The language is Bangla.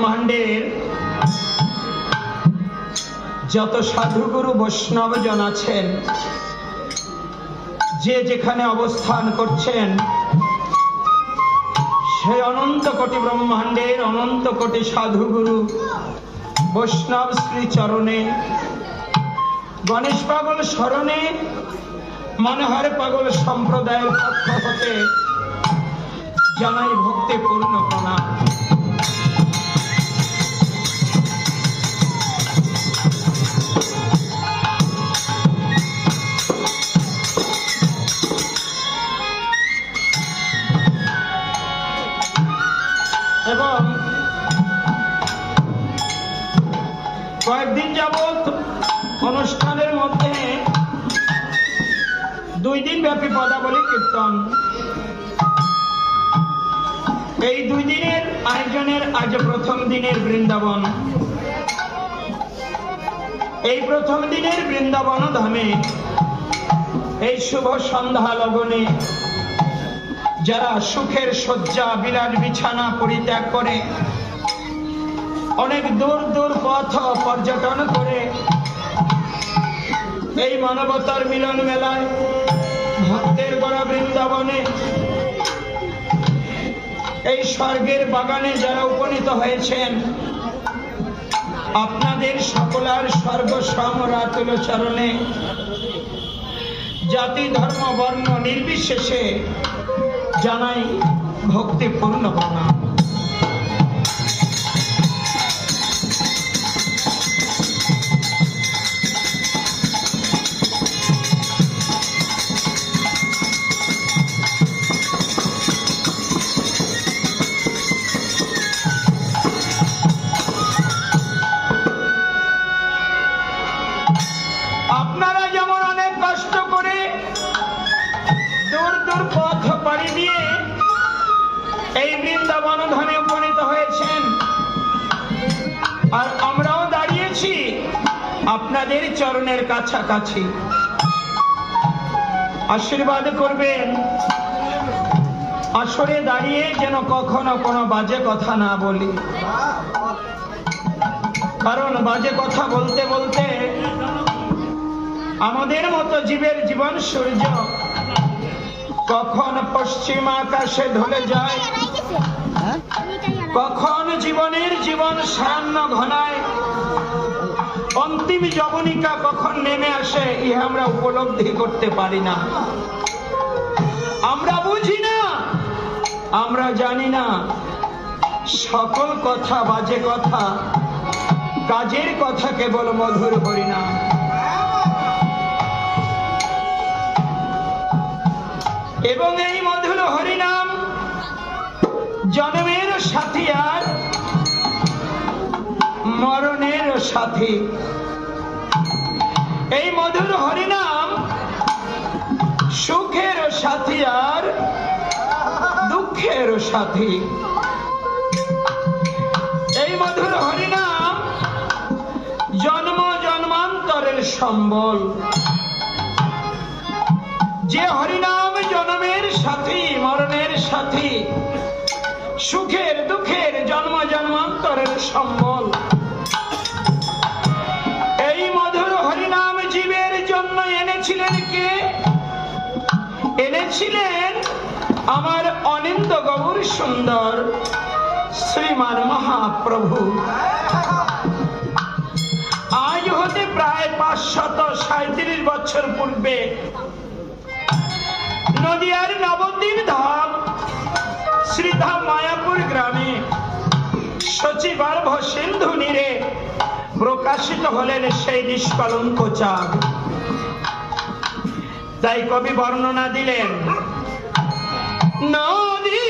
ব্রহ্মাণ্ডের যত সাধুগুরু বৈষ্ণব জন আছেন, যে যেখানে অবস্থান করছেন, সেই অনন্ত কোটি ব্রহ্মাণ্ডের অনন্ত কোটি সাধুগুরু বৈষ্ণব শ্রী চরণে, গণেশ পাগল স্মরণে, মনোহর পাগল সম্প্রদায়ের পক্ষ হতে জানাই ভক্তিপূর্ণ প্রণাম। এবং কয়েকদিন যাবৎ অনুষ্ঠানের মধ্যে 2 দিন ব্যাপী পদাবলী কীর্তন, এই 2 দিনের আয়োজনের আজ প্রথম দিনের বৃন্দাবন। এই প্রথম দিনের বৃন্দাবন ধামে এই শুভ সন্ধ্যা লগনে যারা সুখের শয্যা বিলাস বিছানা পরিত্যাগ করে অনেক দূর দূর পথ পর্যটন করে এই মানবতার মিলন মেলায় ভক্তের গড়া বৃন্দাবনে, এই স্বর্গের বাগানে যারা উপনীত হয়েছেন, আপনাদের সকলার স্বর্গ সমরাতুল চরণে জাতি ধর্ম বর্ণ নির্বিশেষে জানাই ভক্তিপূর্ণ প্রণাম। আপনারা যেমন অনেক কষ্ট করে দূর দূর পথ পাড়ি দিয়ে এই বৃন্দাবন ধামে উপনীত হয়েছেন, আর আমরাও দাঁড়িয়েছি আপনাদের চরণের কাছাকাছি। আশীর্বাদ করবেন আসরে দাঁড়িয়ে যেন কখনো কোনো বাজে কথা না বলি, কারণ বাজে কথা বলতে বলতে আমাদের মতো জীবের জীবন সূর্য কখন পশ্চিম আকাশে ঢলে যায়, কখন জীবনের জীবন সায়ান্ন ঘনায়, অন্তিম যবনিকা কখন নেমে আসে, ইহা আমরা উপলব্ধি করতে পারি না, আমরা বুঝি না, আমরা জানি না। সকল কথা বাজে কথা, কাজের কথা কেবল মধুর হরিনাম। এবং এই মধুর হরিনাম জন্মের সাথী আর মরণের সাথী। এই মধুর হরিনাম সুখের সাথী আর দুঃখের সাথী। এই মধুর হরিনাম জন্ম জন্মান্তরের সম্বল। যে হরিনাম জন্মের সাথী মরণের সাথী, সুখের দুঃখের জন্ম জন্মান্তরের সম্বল, এই মধুর হরিনাম জীবের জন্য এনেছিলেন কে? এনেছিলেন আমার অনিন্দ গৌর সুন্দর শ্রীমান মহাপ্রভু। আজ হতে প্রায় 537 বছর পূর্বে নদিয়ার নবদ্বীপ ধাম শ্রীধাম মায়াপুর গ্রামে সচিবার্ভ সিন্ধু নীরে প্রকাশিত হলেন সেই নিষ্কলঙ্ক চাঁদ। তাই কবি বর্ণনা দিলেন, নদী